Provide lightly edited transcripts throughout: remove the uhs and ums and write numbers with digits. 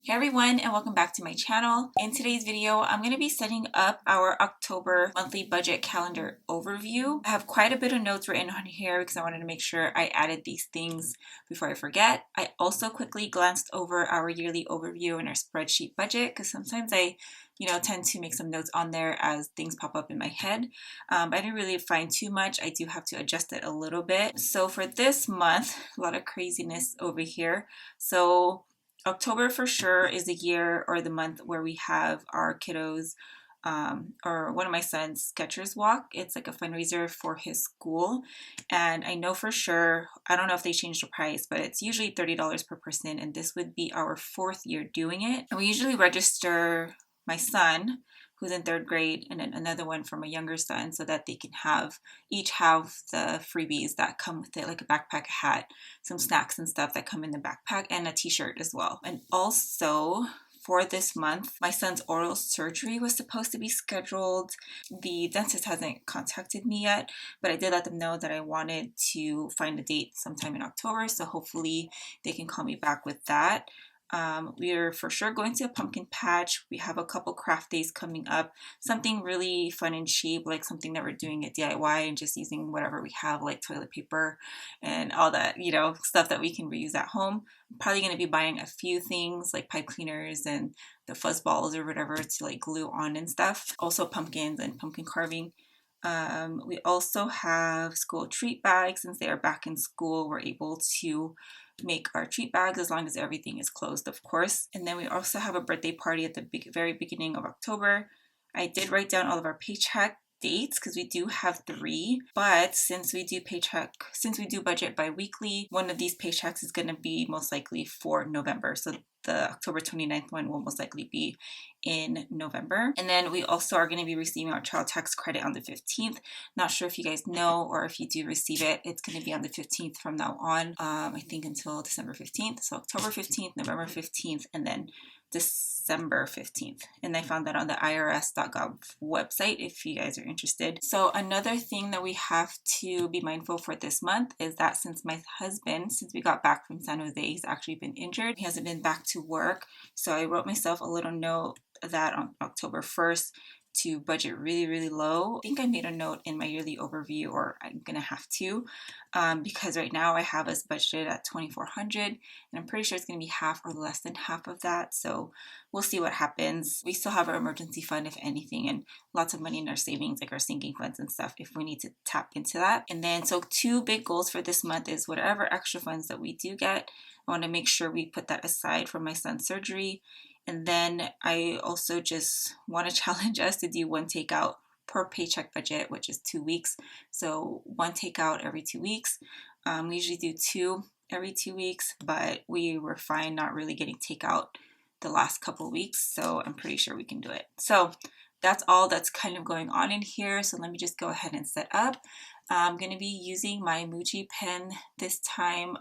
Hey everyone, and welcome back to my channel. In today's video, I'm going to be setting up our October monthly budget calendar overview. I have quite a bit of notes written on here because I wanted to make sure I added these things before I forget. I also quickly glanced over our yearly overview and our spreadsheet budget because sometimes I tend to make some notes on there as things pop up in my head. I didn't really find too much. I do have to adjust it a little bit. So for this month, a lot of craziness over here. So October for sure is the year or the month where we have our kiddos or one of my sons Skecher's walk. It's like a fundraiser for his school, and I know for sure, I don't know if they changed the price, but it's usually $30 per person, and this would be our 4th year doing it. And we usually register my son, who's in 3rd grade, and then another one for my younger son, so that they can each have the freebies that come with it, like a backpack, a hat, some snacks and stuff that come in the backpack, and a t-shirt as well. And also for this month, my son's oral surgery was supposed to be scheduled. The dentist hasn't contacted me yet, but I did let them know that I wanted to find a date sometime in October, so hopefully they can call me back with that. We are for sure going to a pumpkin patch. We have a couple craft days coming up. Something really fun and cheap, like something that we're doing at DIY and just using whatever we have, like toilet paper and all that, stuff that we can reuse at home. I'm probably going to be buying a few things like pipe cleaners and the fuzz balls or whatever to like glue on and stuff. Also pumpkins and pumpkin carving. We also have school treat bags. Since they are back in school, we're able to make our treat bags as long as everything is closed, of course. And then we also have a birthday party at the very beginning of October. I did write down all of our paycheck dates because we do have 3, but since we do budget bi-weekly, one of these paychecks is going to be most likely for November. So the October 29th one will most likely be in November. And then we also are going to be receiving our child tax credit on the 15th. Not sure if you guys know, or if you do receive it, it's going to be on the 15th from now on, I think until December 15th. So October 15th, November 15th, and then December 15th. And I found that on the irs.gov website if you guys are interested. So another thing that we have to be mindful for this month is that since my husband, since we got back from San Jose, he's actually been injured. He hasn't been back to work. So I wrote myself a little note that on October 1st to budget really low. I think I made a note in my yearly overview, or I'm gonna have to, because right now I have us budgeted at $2,400, and I'm pretty sure it's gonna be half or less than half of that. So we'll see what happens. We still have our emergency fund if anything, and lots of money in our savings, like our sinking funds and stuff, if we need to tap into that. And then so 2 big goals for this month is whatever extra funds that we do get, I want to make sure we put that aside for my son's surgery. And then I also just want to challenge us to do 1 takeout per paycheck budget, which is 2 weeks. So 1 takeout every 2 weeks. We usually do 2 every 2 weeks, but we were fine not really getting takeout the last couple weeks. So I'm pretty sure we can do it. So that's all that's kind of going on in here. So let me just go ahead and set up. I'm going to be using my Muji pen this time.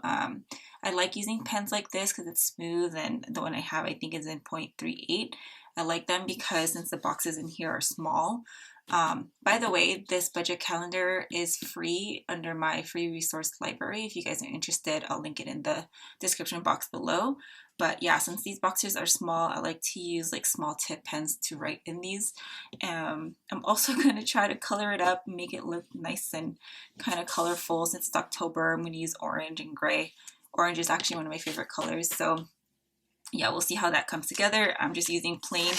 I like using pens like this because it's smooth, and the one I have I think is in 0.38. I like them because since the boxes in here are small. By the way, this budget calendar is free under my free resource library. If you guys are interested, I'll link it in the description box below. But yeah, since these boxes are small, I like to use like small tip pens to write in these. I'm also going to try to color it up and make it look nice and kind of colorful. Since it's October, I'm going to use orange and gray. Orange is actually one of my favorite colors. So yeah, we'll see how that comes together. I'm just using plain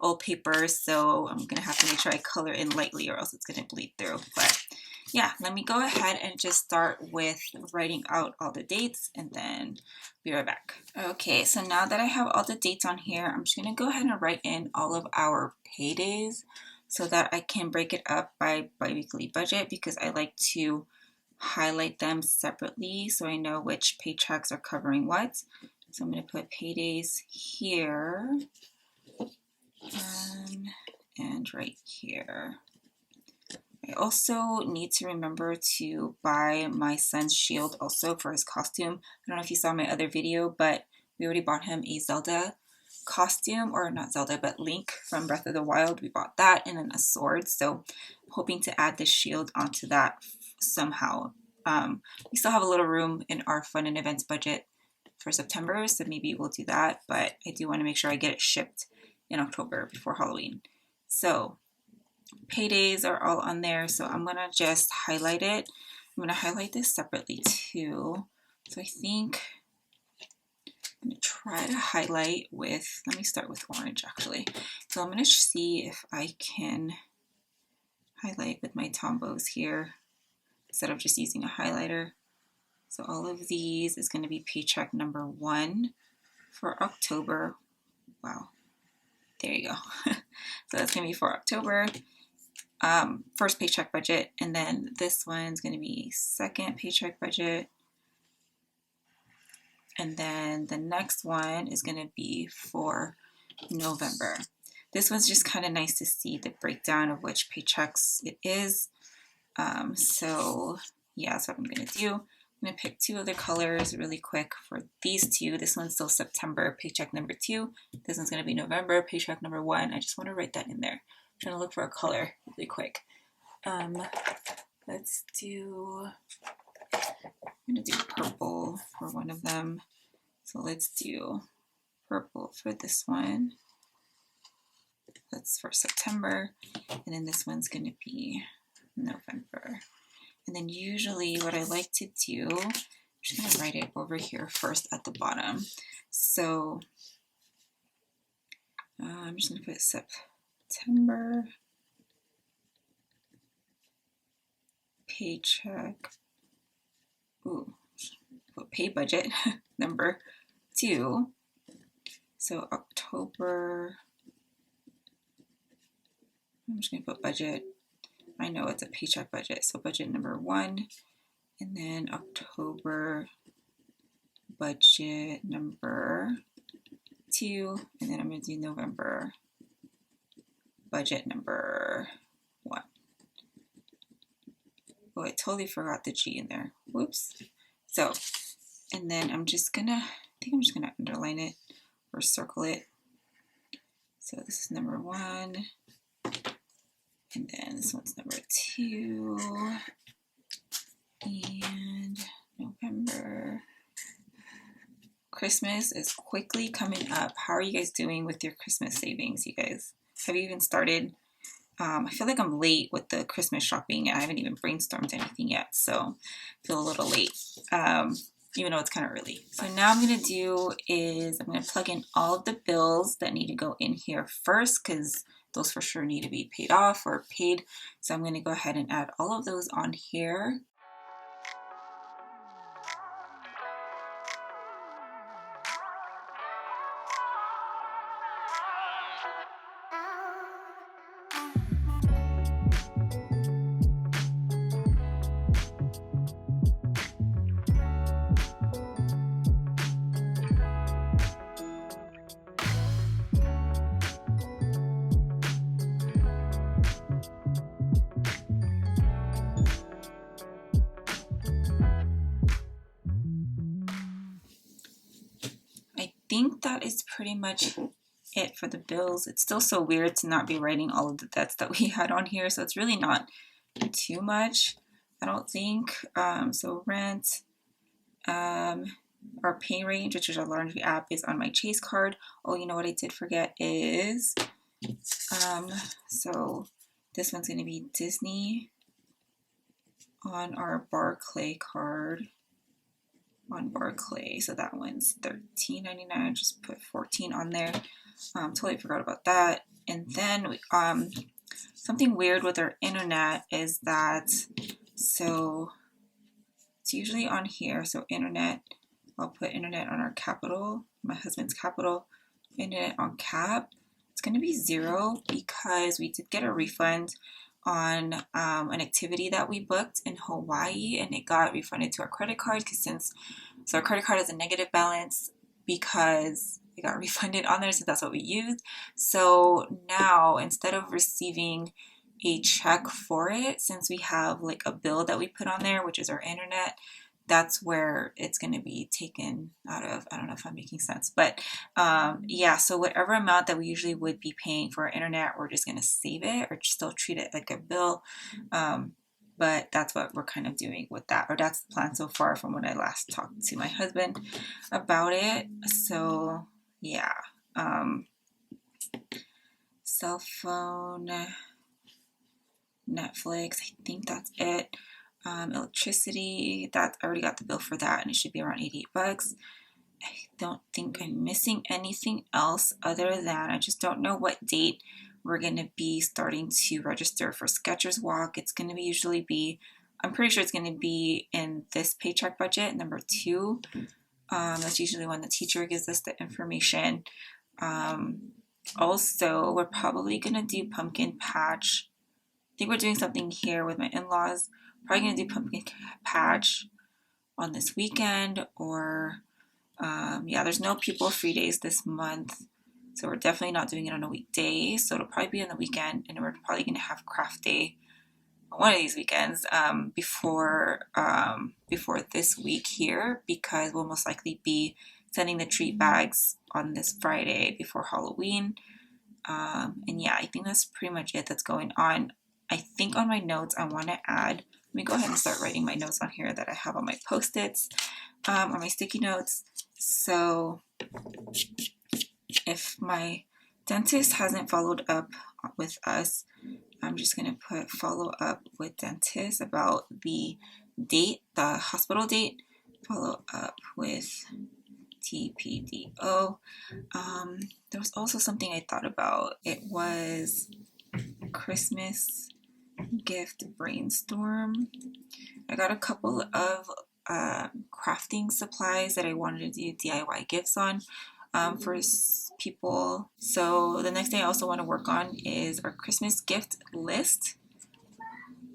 old paper, so I'm gonna have to make sure I color in lightly or else it's gonna bleed through. But yeah, let me go ahead and just start with writing out all the dates and then be right back. Okay, so now that I have all the dates on here, I'm just gonna go ahead and write in all of our paydays so that I can break it up by bi-weekly budget, because I like to highlight them separately so I know which paychecks are covering what. So I'm going to put paydays here and right here. I also need to remember to buy my son's shield also for his costume. I don't know if you saw my other video, but we already bought him a Zelda costume, or not Zelda, but Link from Breath of the Wild. We bought that, and then a sword. So I'm hoping to add the shield onto that somehow. We still have a little room in our fun and events budget for September, so maybe we'll do that, but I do want to make sure I get it shipped in October before Halloween. So paydays are all on there, so I'm gonna just highlight it. I'm gonna highlight this separately too. So I think I'm gonna try to highlight with, let me start with orange actually. So I'm gonna see if I can highlight with my Tombows here instead of just using a highlighter. So all of these is gonna be paycheck number 1 for October. Wow, there you go. So that's gonna be for October. First paycheck budget, and then this one's going to be second paycheck budget, and then the next one is going to be for November. This one's just kind of nice to see the breakdown of which paychecks it is. So yeah, that's what I'm going to do. I'm going to pick 2 other colors really quick for these 2. This one's still September paycheck number 2. This one's going to be November paycheck number 1. I just want to write that in there. I'm trying to look for a color really quick. Let's do, I'm going to do purple for one of them. So let's do purple for this one. That's for September. And then this one's going to be November. And then usually what I like to do, I'm just going to write it over here first at the bottom. So I'm just going to put September paycheck, pay budget number 2. So October, I'm just going to put budget. I know it's a paycheck budget, so budget number 1, and then October budget number 2, and then I'm going to do November budget number 1. Oh, I totally forgot the G in there. Whoops. So, and then I'm just gonna, I think I'm just gonna underline it or circle it. So this is number 1, and then this one's number 2, and November. Christmas is quickly coming up. How are you guys doing with your Christmas savings, you guys? Have you even started? I feel like I'm late with the Christmas shopping. I haven't even brainstormed anything yet, so I feel a little late, even though it's kind of early. So now I'm going to do is I'm going to plug in all of the bills that need to go in here first, because those for sure need to be paid off or paid. So I'm going to go ahead and add all of those on here. I think that is pretty much it for the bills. It's still so weird to not be writing all of the debts that we had on here, so it's really not too much, I don't think. So rent, our pay range, which is our laundry app, is on my Chase card. Oh, you know what I did forget is, so this one's going to be Disney on our Barclay card. On Barclay, so that one's $13.99. Just put 14 on there. Totally forgot about that. And then something weird with our internet is that, so it's usually on here. So internet, I'll put internet on our capital, my husband's capital. Internet on cap, it's going to be 0 because we did get a refund on an activity that we booked in Hawaii, and it got refunded to our credit card so our credit card has a negative balance because it got refunded on there, so that's what we used. So now instead of receiving a check for it, since we have like a bill that we put on there, which is our internet, that's where it's going to be taken out of. I don't know if I'm making sense, but yeah, so whatever amount that we usually would be paying for our internet, we're just going to save it or still treat it like a bill. but that's what we're kind of doing with that, or that's the plan so far from when I last talked to my husband about it. So yeah, cell phone, Netflix, I think that's it. Electricity, that I already got the bill for that, and it should be around $88. I don't think I'm missing anything else other than I just don't know what date we're going to be starting to register for Skecher's Walk. It's going to be usually be, I'm pretty sure it's going to be in this paycheck budget, number 2. That's usually when the teacher gives us the information. Also, we're probably going to do pumpkin patch. I think we're doing something here with my in-laws. Probably going to do pumpkin patch on this weekend, or yeah, there's no pupil free days this month, so we're definitely not doing it on a weekday. So it'll probably be on the weekend, and we're probably going to have craft day on one of these weekends before this week here, because we'll most likely be sending the treat bags on this Friday before Halloween. And yeah, I think that's pretty much it that's going on. I think on my notes I want to add, let me go ahead and start writing my notes on here that I have on my post-its, or my sticky notes. So if my dentist hasn't followed up with us, I'm just going to put follow up with dentist about the date, the hospital date, follow up with TPDO. There was also something I thought about. It was Christmas gift brainstorm. I got a couple of crafting supplies that I wanted to do DIY gifts on for people. So the next thing I also want to work on is our Christmas gift list.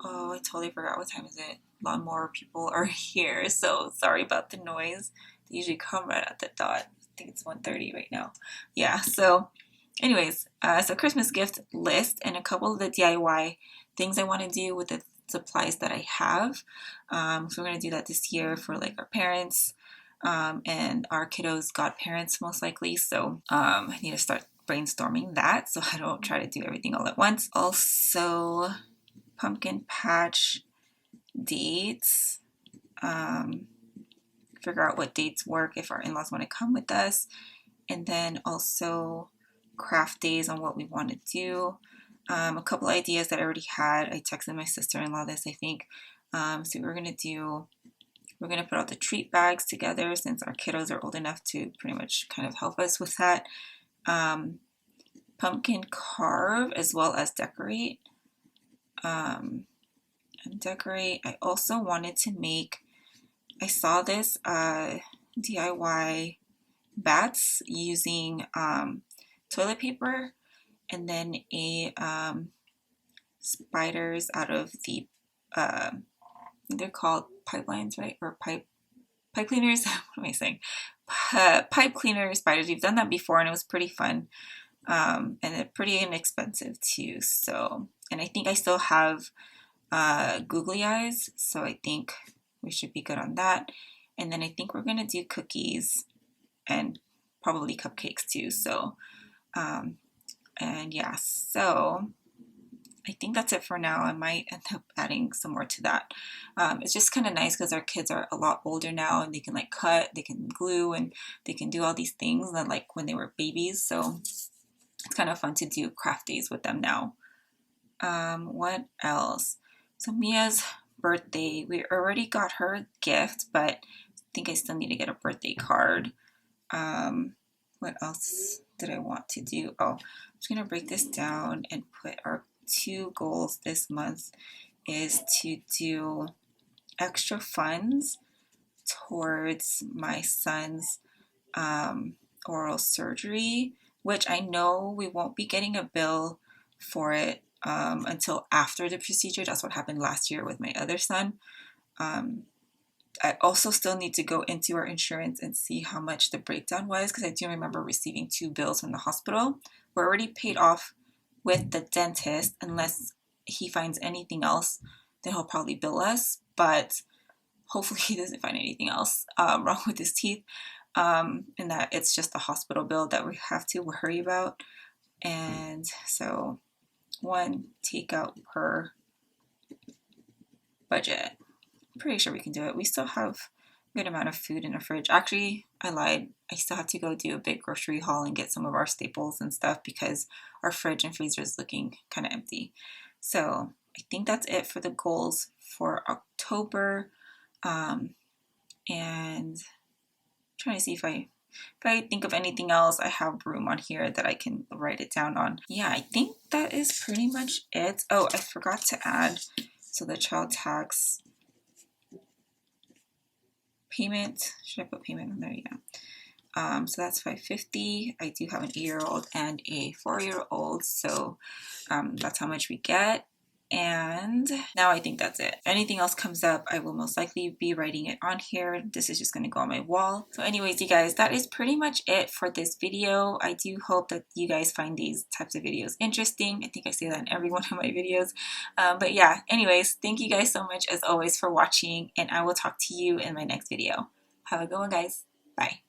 Oh, I totally forgot what time is it. A lot more people are here, so sorry about the noise. They usually come right at the dot. I think it's 1:30 right now. Yeah, so anyways, so Christmas gift list and a couple of the DIY things I want to do with the supplies that I have. So we're going to do that this year for like our parents and our kiddos' godparents most likely. So I need to start brainstorming that so I don't try to do everything all at once. Also, pumpkin patch dates. Figure out what dates work if our in-laws want to come with us. And then also craft days on what we want to do. A couple ideas that I already had. I texted my sister-in-law this, I think. So we're going to put out the treat bags together since our kiddos are old enough to pretty much kind of help us with that. Pumpkin carve as well as decorate. I also wanted to make, I saw this DIY bats using toilet paper and then a spiders out of the they're called pipelines, right? Or pipe cleaners. What am I saying? Pipe cleaner spiders. We've done that before and it was pretty fun, and they're pretty inexpensive too. So, and I think I still have googly eyes, so I think we should be good on that. And then I think we're gonna do cookies and probably cupcakes too. So and yeah, so I think that's it for now. I might end up adding some more to that. It's just kind of nice because our kids are a lot older now and they can like cut, they can glue, and they can do all these things that like when they were babies. So it's kind of fun to do craft days with them now. What else? So Mia's birthday, we already got her a gift, but I think I still need to get a birthday card. What else did I want to do? Oh, I'm just going to break this down and put our 2 goals this month is to do extra funds towards my son's oral surgery, which I know we won't be getting a bill for it until after the procedure. That's what happened last year with my other son. I also still need to go into our insurance and see how much the breakdown was, because I do remember receiving 2 bills from the hospital. We're already paid off with the dentist. Unless he finds anything else, then he'll probably bill us. But hopefully he doesn't find anything else wrong with his teeth, and that it's just the hospital bill that we have to worry about. And so 1 takeout per budget. I'm pretty sure we can do it. We still have a good amount of food in the fridge. Actually, I lied. I still have to go do a big grocery haul and get some of our staples and stuff because our fridge and freezer is looking kind of empty. So I think that's it for the goals for October. And I'm trying to see if I think of anything else, I have room on here that I can write it down on. Yeah, I think that is pretty much it. Oh, I forgot to add, so the child tax payment, should I put payment on there? Yeah. So that's $550. I do have an 8-year-old and a 4-year-old, so that's how much we get. And now I think that's it. If anything else comes up, I will most likely be writing it on here. This is just going to go on my wall. So anyways, you guys, that is pretty much it for this video. I do hope that you guys find these types of videos interesting. I think I say that in every one of my videos. But yeah, anyways, thank you guys so much as always for watching, and I will talk to you in my next video. Have a good one, guys. Bye.